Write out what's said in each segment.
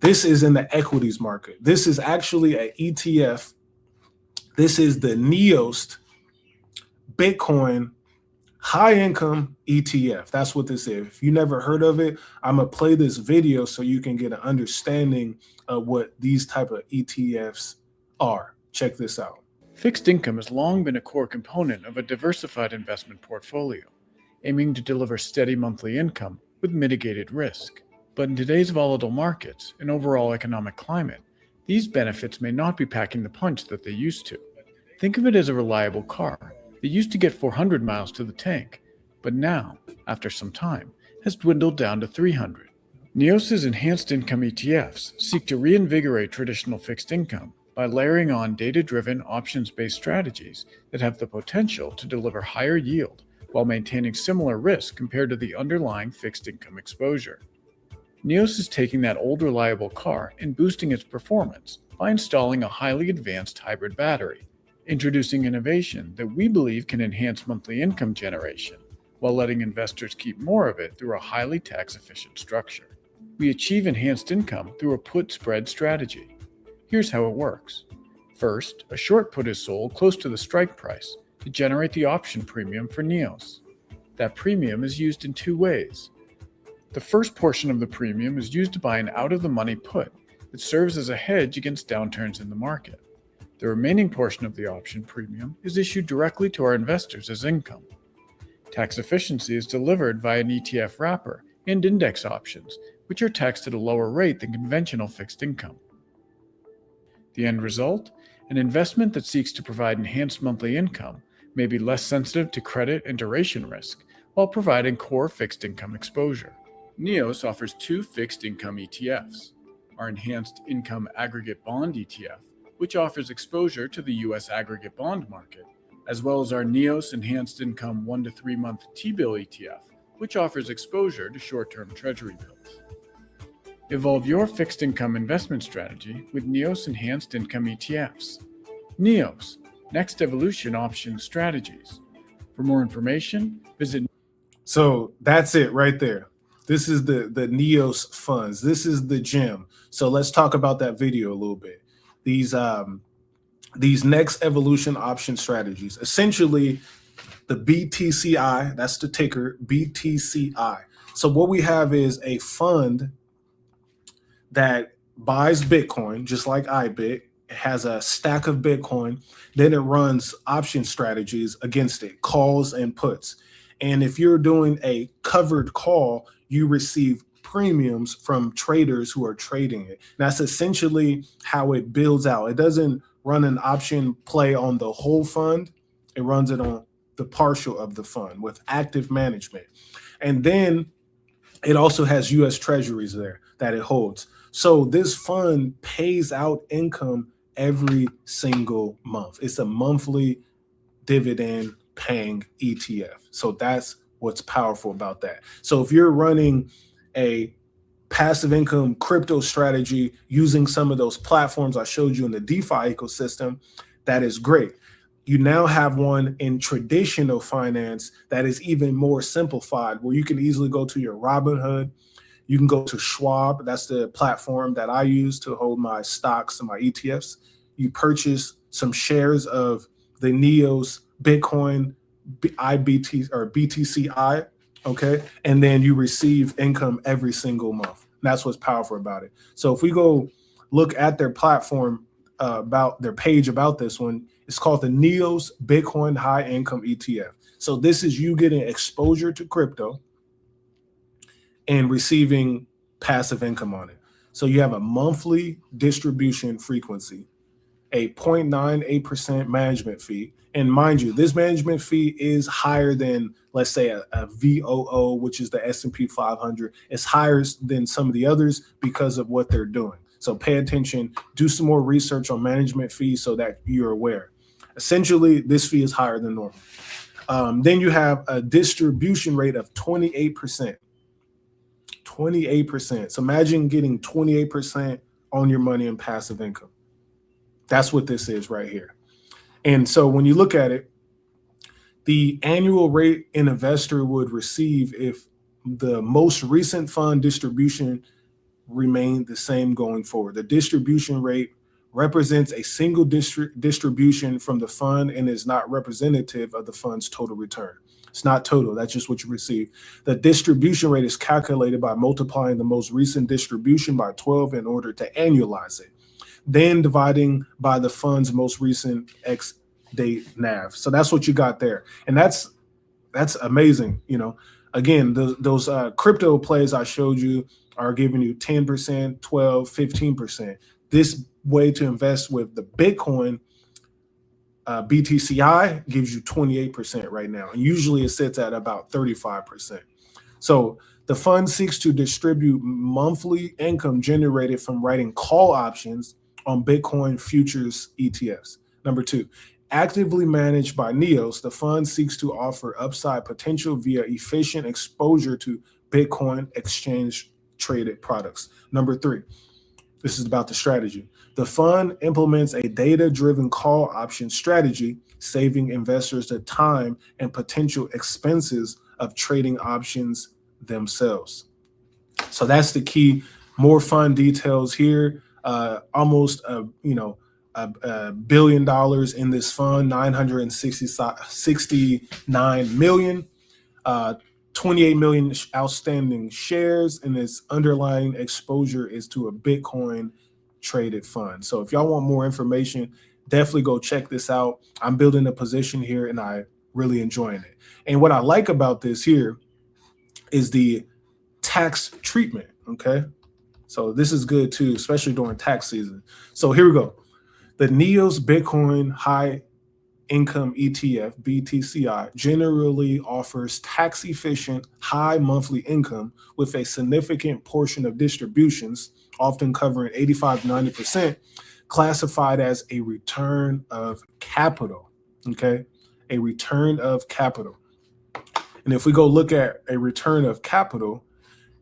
This is in the equities market. This is actually an ETF. This is the NEOS Bitcoin high income ETF. That's what this is. If you never heard of it, I'm gonna play this video so you can get an understanding of what these type of ETFs are. Check this out. Fixed income has long been a core component of a diversified investment portfolio, aiming to deliver steady monthly income with mitigated risk. But in today's volatile markets and overall economic climate, these benefits may not be packing the punch that they used to. Think of it as a reliable car that used to get 400 miles to the tank, but now, after some time, has dwindled down to 300. NEOS's enhanced income ETFs seek to reinvigorate traditional fixed income by layering on data-driven, options-based strategies that have the potential to deliver higher yield while maintaining similar risk compared to the underlying fixed income exposure. NEOS is taking that old reliable car and boosting its performance by installing a highly advanced hybrid battery, introducing innovation that we believe can enhance monthly income generation while letting investors keep more of it through a highly tax-efficient structure. We achieve enhanced income through a put spread strategy. Here's how it works. First, a short put is sold close to the strike price to generate the option premium for NEOS. That premium is used in two ways. The first portion of the premium is used to buy an out-of-the-money put that serves as a hedge against downturns in the market. The remaining portion of the option premium is issued directly to our investors as income. Tax efficiency is delivered via an ETF wrapper and index options, which are taxed at a lower rate than conventional fixed income. The end result? An investment that seeks to provide enhanced monthly income may be less sensitive to credit and duration risk while providing core fixed income exposure. NEOS offers two fixed income ETFs, our Enhanced Income Aggregate Bond ETF, which offers exposure to the U.S. aggregate bond market, as well as our NEOS Enhanced Income 1 to 3 month T-bill ETF, which offers exposure to short-term treasury bills. Evolve your fixed income investment strategy with NEOS Enhanced Income ETFs. NEOS, Next Evolution Option Strategies. For more information, visit. So that's it right there. This is the NEOS funds. This is the gem. So let's talk about that video a little bit. These next evolution option strategies. Essentially, the BTCI, that's the ticker, BTCI. So what we have is a fund that buys Bitcoin, just like iBit. It has a stack of Bitcoin. Then it runs option strategies against it, calls and puts. And if you're doing a covered call, you receive premiums from traders who are trading it. That's essentially how it builds out. It doesn't run an option play on the whole fund. It runs it on the partial of the fund with active management. And then it also has US Treasuries there that it holds. So this fund pays out income every single month. It's a monthly dividend paying ETF. So that's what's powerful about that. So if you're running a passive income crypto strategy using some of those platforms I showed you in the DeFi ecosystem, that is great. You now have one in traditional finance that is even more simplified, where you can easily go to your Robinhood. You can go to Schwab. That's the platform that I use to hold my stocks and my ETFs. You purchase some shares of the NEOS Bitcoin IBT or BTCI, okay? And then you receive income every single month. That's what's powerful about it. So if we go look at their platform, about their page about this one, it's called the NEOS Bitcoin High Income ETF. So this is you getting exposure to crypto and receiving passive income on it. So you have a monthly distribution frequency, a 0.98% management fee. And mind you, this management fee is higher than, let's say, a VOO, which is the S&P 500. It's higher than some of the others because of what they're doing. So pay attention, do some more research on management fees so that you're aware. Essentially, this fee is higher than normal. Then you have a distribution rate of 28%. 28%. So imagine getting 28% on your money in passive income. That's what this is right here. And so when you look at it, the annual rate an investor would receive if the most recent fund distribution remain the same going forward. The distribution rate represents a single distribution from the fund and is not representative of the fund's total return. It's not total, that's just what you receive. The distribution rate is calculated by multiplying the most recent distribution by 12 in order to annualize it, then dividing by the fund's most recent X date NAV. So that's what you got there. And that's amazing. You know, again, those crypto plays I showed you are giving you 10%, 12, 15%. This way to invest with the Bitcoin, BTCI gives you 28% right now. And usually it sits at about 35%. So the fund seeks to distribute monthly income generated from writing call options on Bitcoin futures ETFs. Number two, actively managed by NEOS, the fund seeks to offer upside potential via efficient exposure to Bitcoin exchange traded products. Number three, this is about the strategy. The fund implements a data-driven call option strategy, saving investors the time and potential expenses of trading options themselves. So that's the key. More fun details here. Almost $1 billion in this fund, 969 million, 28 million outstanding shares, and its underlying exposure is to a Bitcoin traded fund. So if y'all want more information, definitely go check this out. I'm building a position here and I really enjoying it. And what I like about this here is the tax treatment. Okay. So this is good too, especially during tax season. So here we go. The NEOS Bitcoin High Income ETF, BTCI, generally offers tax-efficient, high monthly income with a significant portion of distributions, often covering 85-90%, classified as a return of capital, okay? A return of capital. And if we go look at a return of capital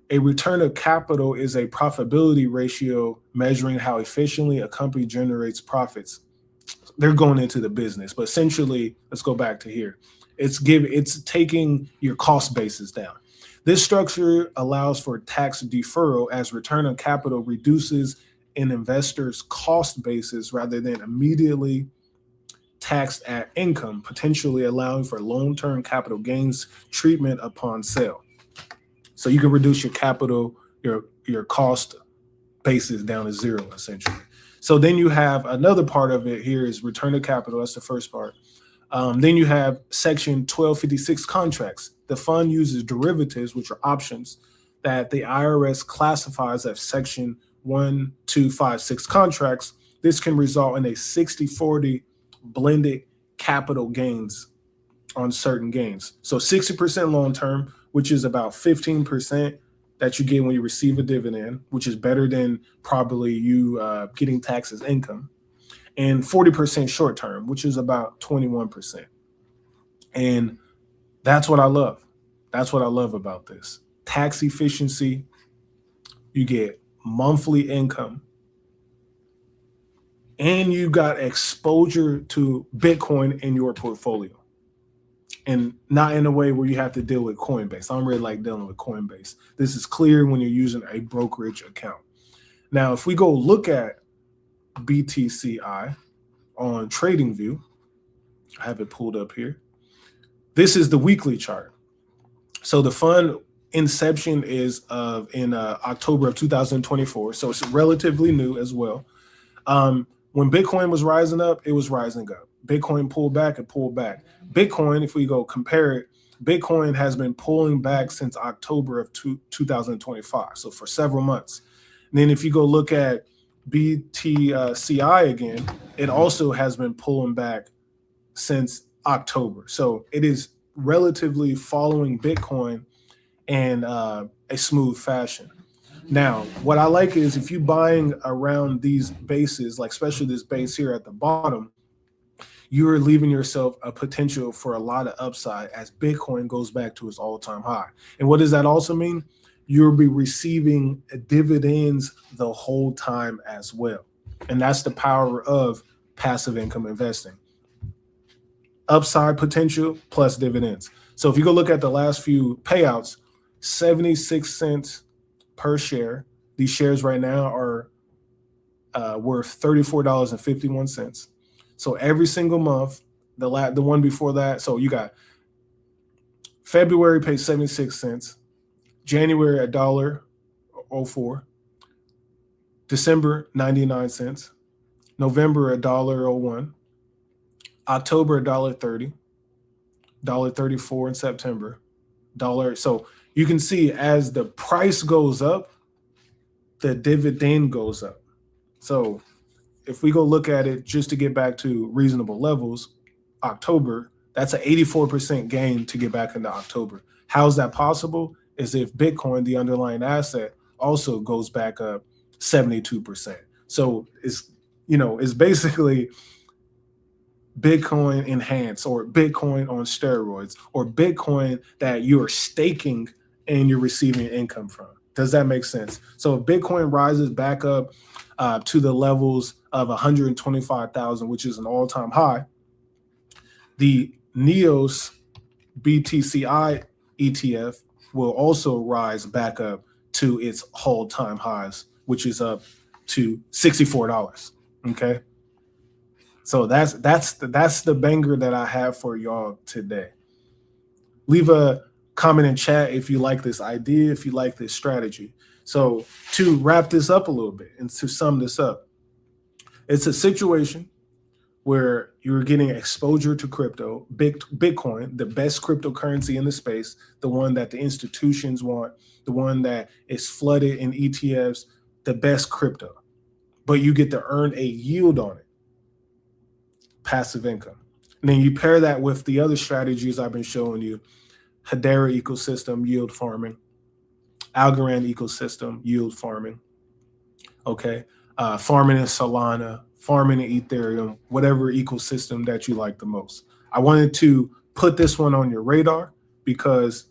is a profitability ratio measuring how efficiently a company generates profits. They're going into the business, but essentially, let's go back to here. It's taking your cost basis down. This structure allows for tax deferral as return on capital reduces an investor's cost basis rather than immediately taxed at income, potentially allowing for long-term capital gains treatment upon sale. So you can reduce your capital, your cost basis down to zero, essentially. So then you have another part of it here is return of capital. That's the first part. Then you have section 1256 contracts. The fund uses derivatives, which are options that the IRS classifies as section 1256 contracts. This can result in a 60-40 blended capital gains on certain gains. So 60% long-term, which is about 15% that you get when you receive a dividend, which is better than probably you getting taxed as income, and 40% short term, which is about 21%. And that's what I love. That's what I love about this. Tax efficiency, you get monthly income, and you got exposure to Bitcoin in your portfolio. And not in a way where you have to deal with Coinbase. I don't really like dealing with Coinbase. This is clear when you're using a brokerage account. Now, if we go look at BTCI on TradingView, I have it pulled up here. This is the weekly chart. So the fund inception is in October of 2024. So it's relatively new as well. When Bitcoin was rising up, it was rising up. Bitcoin pulled back, it pulled back. Bitcoin, if we go compare it, Bitcoin has been pulling back since October of 2025. So for several months. And then if you go look at BTCI again, it also has been pulling back since October. So it is relatively following Bitcoin in a smooth fashion. Now, what I like is if you're buying around these bases, like especially this base here at the bottom, you're leaving yourself a potential for a lot of upside as Bitcoin goes back to its all-time high. And what does that also mean? You'll be receiving dividends the whole time as well. And that's the power of passive income investing. Upside potential plus dividends. So if you go look at the last few payouts, 76 cents per share. These shares right now are worth $34.51. So every single month, the one before that, so you got February paid 76 cents, January $1.04, December 99 cents, November $1.01, October $1.30, $1.34 in September, dollar. So you can see as the price goes up, the dividend goes up. So if we go look at it just to get back to reasonable levels, October, that's an 84% gain to get back into October. How's that possible? Is if Bitcoin, the underlying asset, also goes back up 72%. So it's basically Bitcoin enhanced, or Bitcoin on steroids, or Bitcoin that you're staking and you're receiving income from. Does that make sense? So if Bitcoin rises back up to the levels of 125,000, which is an all-time high, the NEOS BTCI ETF will also rise back up to its all-time highs, which is up to $64. Okay. So that's the banger that I have for y'all today. Leave a comment in chat if you like this idea, if you like this strategy. So to wrap this up a little bit and to sum this up, it's a situation where you're getting exposure to crypto, Bitcoin, the best cryptocurrency in the space, the one that the institutions want, the one that is flooded in ETFs, the best crypto. But you get to earn a yield on it, passive income. And then you pair that with the other strategies I've been showing you, Hedera ecosystem, yield farming, Algorand ecosystem, yield farming, okay? Farming in Solana, farming in Ethereum, whatever ecosystem that you like the most. I wanted to put this one on your radar because,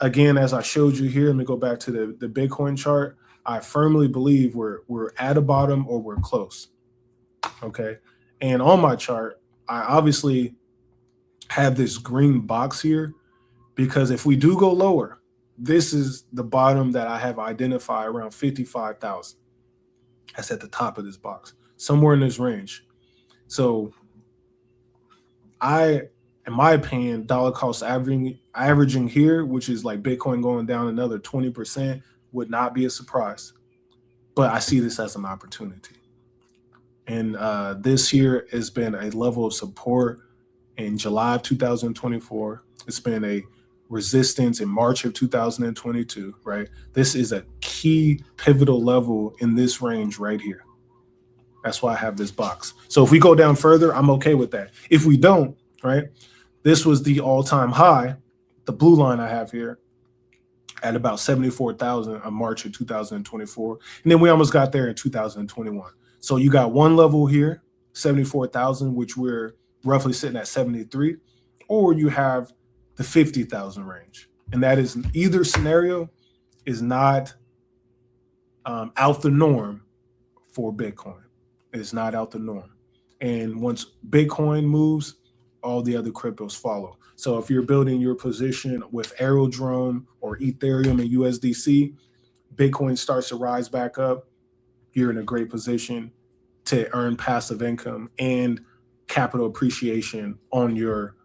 again, as I showed you here, let me go back to the Bitcoin chart. I firmly believe we're at a bottom or we're close, okay? And on my chart, I obviously have this green box here because if we do go lower, this is the bottom that I have identified around 55,000. That's at the top of this box, somewhere in this range. So in my opinion, dollar cost averaging here, which is like Bitcoin going down another 20%, would not be a surprise. But I see this as an opportunity. And this year has been a level of support in July of 2024. It's been a resistance in March of 2022, right? This is a key pivotal level in this range right here. That's why I have this box. So if we go down further, I'm okay with that. If we don't, right, this was the all-time high, the blue line I have here, at about 74,000 in March of 2024. And then we almost got there in 2021. So you got one level here, 74,000, which we're roughly sitting at 73, or you have the 50,000 range. And that is, either scenario is not out the norm for Bitcoin. It's not out the norm. And once Bitcoin moves, all the other cryptos follow. So if you're building your position with Aerodrome or Ethereum and USDC, Bitcoin starts to rise back up, you're in a great position to earn passive income and capital appreciation on your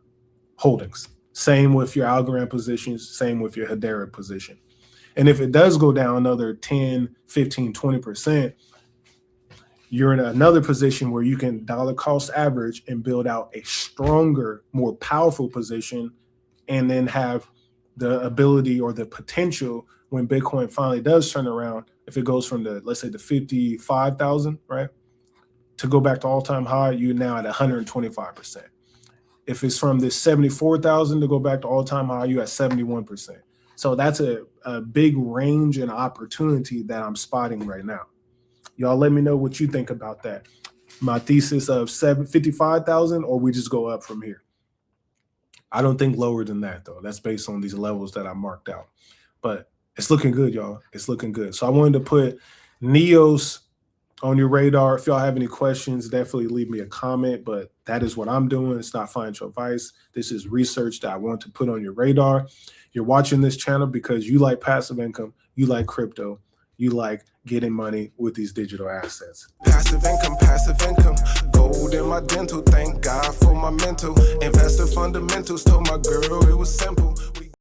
holdings. Same with your Algorand positions, same with your Hedera position. And if it does go down another 10, 15, 20%, you're in another position where you can dollar cost average and build out a stronger, more powerful position, and then have the ability or the potential when Bitcoin finally does turn around, if it goes from let's say the 55,000, right, to go back to all-time high, you're now at 125%. If it's from this 74,000 to go back to all-time high, you're at 71%. So that's a big range and opportunity that I'm spotting right now. Y'all let me know what you think about that. My thesis of 55,000, or we just go up from here. I don't think lower than that, though. That's based on these levels that I marked out. But it's looking good, y'all. It's looking good. So I wanted to put NEOS on your radar. If y'all have any questions, definitely leave me a comment. But that is what I'm doing. It's not financial advice. This is research that I want to put on your radar. You're watching this channel because you like passive income, you like crypto, you like getting money with these digital assets. Passive income, gold in my dental, thank God for my mental. Investor fundamentals, told my girl it was simple.